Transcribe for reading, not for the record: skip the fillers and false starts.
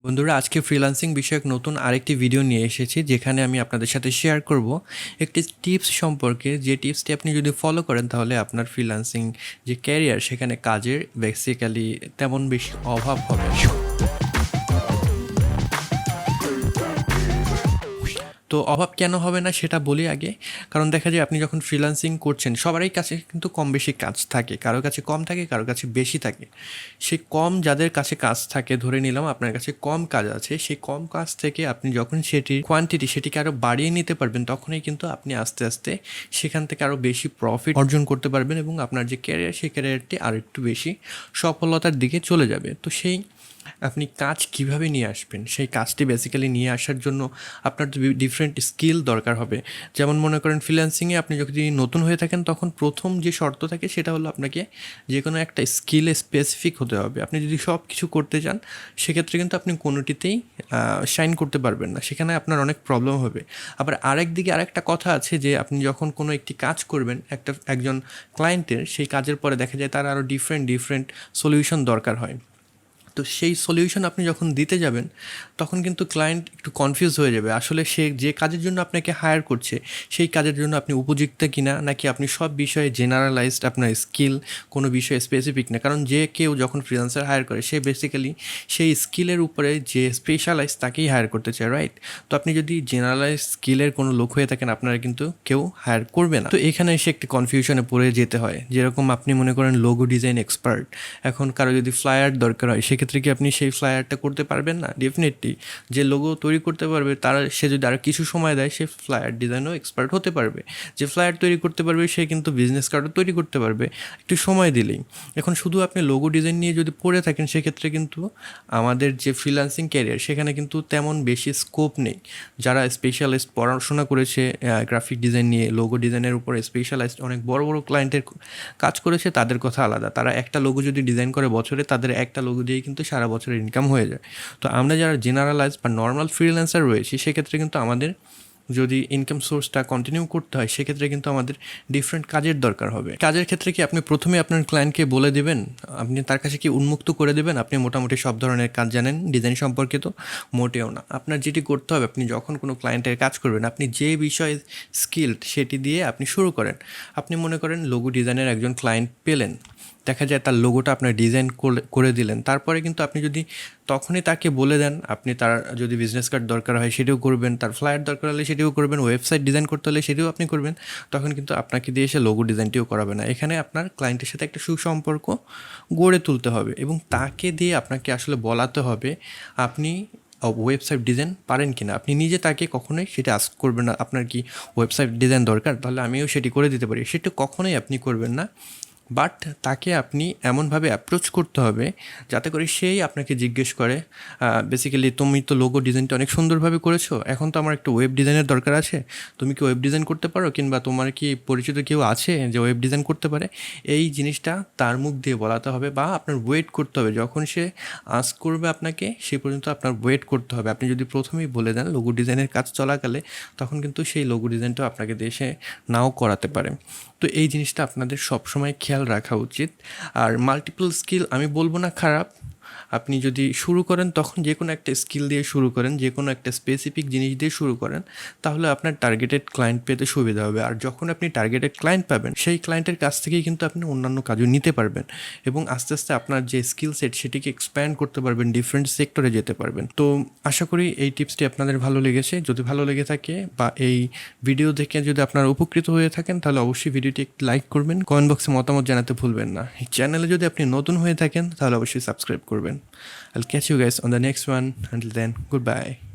বন্ধুরা, আজকে ফ্রিল্যান্সিং বিষয়ক নতুন আরেকটি ভিডিও নিয়ে এসেছি, যেখানে আমি আপনাদের সাথে শেয়ার করব একটি টিপস সম্পর্কে, যে টিপসটি আপনি যদি ফলো করেন তাহলে আপনার ফ্রিল্যান্সিং যে ক্যারিয়ার সেখানে কাজের বেসিক্যালি তেমন বেশি অভাব হবে না। তো অভাব কেন হবে না সেটা বলি আগে। কারণ দেখা যায় আপনি যখন ফ্রিল্যান্সিং করছেন সবারই কাছে কিন্তু কম বেশি কাজ থাকে, কারো কাছে কম থাকে, কারো কাছে বেশি থাকে। সেই কম যাদের কাছে কাজ থাকে, ধরে নিলাম আপনার কাছে কম কাজ আছে, সেই কম কাজ থেকে আপনি যখন সেটির কোয়ান্টিটি সেটিকে আরও বাড়িয়ে নিতে পারবেন, তখনই কিন্তু আপনি আস্তে আস্তে সেখান থেকে আরও বেশি প্রফিট অর্জন করতে পারবেন এবং আপনার যে ক্যারিয়ার সেই ক্যারিয়ারটি আরও একটু বেশি সফলতার দিকে চলে যাবে। তো সেই আপনি কাজ কিভাবে নিয়ে আসবেন, সেই কাজটি বেসিক্যালি নিয়ে আসার জন্য আপনার ডিফারেন্ট স্কিল দরকার হবে। যেমন মনে করেন ফ্রিল্যান্সিংয়ে আপনি যদি নতুন হয়ে থাকেন, তখন প্রথম যে শর্ত থাকে সেটা হলো আপনাকে যে কোনো একটা স্কিলে স্পেসিফিক হতে হবে। আপনি যদি সব কিছু করতে চান সেক্ষেত্রে কিন্তু আপনি কোনোটিতেই শাইন করতে পারবেন না, সেখানে আপনার অনেক প্রবলেম হবে। আবার আরেক দিকে আরেকটা কথা আছে যে আপনি যখন কোনো একটি কাজ করবেন একজন ক্লায়েন্টের, সেই কাজের পরে দেখা যায় তার আরও ডিফারেন্ট সলিউশন দরকার হয়। তো সেই সলিউশন আপনি যখন দিতে যাবেন তখন কিন্তু ক্লায়েন্ট একটু কনফিউজ হয়ে যাবে, আসলে সে যে কাজের জন্য আপনাকে হায়ার করছে সেই কাজের জন্য আপনি উপযুক্ত কিনা, নাকি আপনি সব বিষয়ে জেনারেলাইজড, আপনার স্কিল কোনো বিষয়ে স্পেসিফিক না। কারণ যে কেউ যখন ফ্রিল্যান্সার হায়ার করে সে বেসিক্যালি সেই স্কিলের উপরে যে স্পেশালাইজ তাকেই হায়ার করতে চায়, রাইট? তো আপনি যদি জেনারেলাইজ স্কিলের কোনো লোক হয়ে থাকেন, আপনারা কিন্তু কেউ হায়ার করবে না। তো এখানে এসে একটি কনফিউশনে পড়ে যেতে হয়। যেরকম আপনি মনে করেন লোগো ডিজাইন এক্সপার্ট, এখন কারো যদি ফ্লায়ার দরকার হয় সেক্ষেত্রে কি আপনি সেই ফ্লায়ারটা করতে পারবেন না? ডেফিনেটলি যে লোগো তৈরি করতে পারবে সে যদি আরও কিছু সময় দেয়, সে ফ্লায়ার ডিজাইনও এক্সপার্ট হতে পারবে। যে ফ্লায়ার তৈরি করতে পারবে সে কিন্তু বিজনেস কার্ডও তৈরি করতে পারবে একটু সময় দিলেই। এখন শুধু আপনি লোগো ডিজাইন নিয়ে যদি পড়ে থাকেন সেক্ষেত্রে কিন্তু আমাদের যে ফ্রিল্যান্সিং ক্যারিয়ার সেখানে কিন্তু তেমন বেশি স্কোপ নেই। যারা স্পেশালিস্ট পড়াশোনা করেছে গ্রাফিক ডিজাইন নিয়ে, লোগো ডিজাইনের উপরে স্পেশালাইজড অনেক বড় বড় ক্লায়েন্টের কাজ করেছে, তাদের কথা আলাদা। তারা একটা লোগো যদি ডিজাইন করে বছরে, তাদের একটা লোগো দিয়েই কিন্তু সারা বছরের ইনকাম হয়ে যায়। তো আমরা যারা জেনারেলাইজ বা নর্মাল ফ্রিল্যান্সার রয়েছি সেক্ষেত্রে কিন্তু আমাদের যদি ইনকাম সোর্সটা কন্টিনিউ করতে হয় সেক্ষেত্রে কিন্তু আমাদের ডিফারেন্ট কাজের দরকার হবে। কাজের ক্ষেত্রে কি আপনি প্রথমে আপনার ক্লায়েন্টকে বলে দেবেন, আপনি তার কাছে কি উন্মুক্ত করে দেবেন আপনি মোটামুটি সব ধরনের কাজ জানেন ডিজাইন সম্পর্কিত? মোটেও না। আপনার যেটি করতে হবে, আপনি যখন কোনো ক্লায়েন্টের কাজ করবেন, আপনি যে বিষয়ে স্কিলড সেটি দিয়ে আপনি শুরু করেন। আপনি মনে করেন লোগো ডিজাইনের একজন ক্লায়েন্ট পেলেন, দেখা যায় তার লোগোটা আপনার ডিজাইন করে দিলেন, তারপরে কিন্তু আপনি যদি তখনই তাকে বলে দেন, আপনি তার যদি বিজনেস কার্ড দরকার হয় সেটিও করবেন, তার ফ্লায়ার দরকার হলে সেটিও করবেন, ওয়েবসাইট ডিজাইন করতে হলে সেটিও আপনি করবেন, তখন কিন্তু আপনাকে দিয়ে এসে লোগো ডিজাইনটিও করাবে না। এখানে আপনার ক্লায়েন্টের সাথে একটা সুসম্পর্ক গড়ে তুলতে হবে এবং তাকে দিয়ে আপনাকে আসলে বলাতে হবে আপনি ওয়েবসাইট ডিজাইন পারেন কি না। আপনি নিজে তাকে কখনোই সেটা আস্ক করবেন না আপনার কি ওয়েবসাইট ডিজাইন দরকার, তাহলে আমিও সেটি করে দিতে পারি, সেটা কখনোই আপনি করবেন না। বাট তাকে আপনি এমনভাবে অ্যাপ্রোচ করতে হবে যাতে করে সেই আপনাকে জিজ্ঞেস করে, বেসিক্যালি তুমি তো লোগো ডিজাইনটা অনেক সুন্দরভাবে করেছো, এখন তো আমার একটা ওয়েব ডিজাইনের দরকার আছে, তুমি কি ওয়েব ডিজাইন করতে পারো, কিংবা তোমার কি পরিচিত কেউ আছে যে ওয়েব ডিজাইন করতে পারে? এই জিনিসটা তার মুখ দিয়ে বলাতে হবে, বা আপনার ওয়েট করতে হবে যখন সে আস্ক করবে আপনাকে, সে পর্যন্ত আপনার ওয়েট করতে হবে। আপনি যদি প্রথমেই বলে দেন লোগো ডিজাইনের কাজ চলাকালে, তখন কিন্তু সেই লোগো ডিজাইনটাও আপনাকে দিয়ে সে নাও করাতে পারে। তো এই জিনিসটা আপনাদের সবসময় খেয়াল রাখা উচিত। আর মাল্টিপল স্কিল আমি বলবো না খারাপ, আপনি যদি শুরু করেন তখন যে কোনো একটা স্কিল দিয়ে শুরু করেন, যে কোনো একটা স্পেসিফিক জিনিস দিয়ে শুরু করেন, তাহলে আপনার টার্গেটেড ক্লায়েন্ট পেতে সুবিধা হবে। আর যখন আপনি টার্গেটেড ক্লায়েন্ট পাবেন, সেই ক্লায়েন্টের কাছ থেকেই কিন্তু আপনি অন্যান্য কাজও নিতে পারবেন এবং আস্তে আস্তে আপনার যে স্কিল সেট সেটিকে এক্সপ্যান্ড করতে পারবেন, ডিফারেন্ট সেক্টরে যেতে পারবেন। তো আশা করি এই টিপসটি আপনাদের ভালো লেগেছে। যদি ভালো লেগে থাকে বা এই ভিডিও দেখে যদি আপনারা উপকৃত হয়ে থাকেন, তাহলে অবশ্যই ভিডিওটি একটু লাইক করবেন, কমেন্ট বক্সে মতামত জানাতে ভুলবেন না। এই চ্যানেলে যদি আপনি নতুন হয়ে থাকেন তাহলে অবশ্যই সাবস্ক্রাইব করবেন। I'll catch you guys on the next one. Until then, goodbye.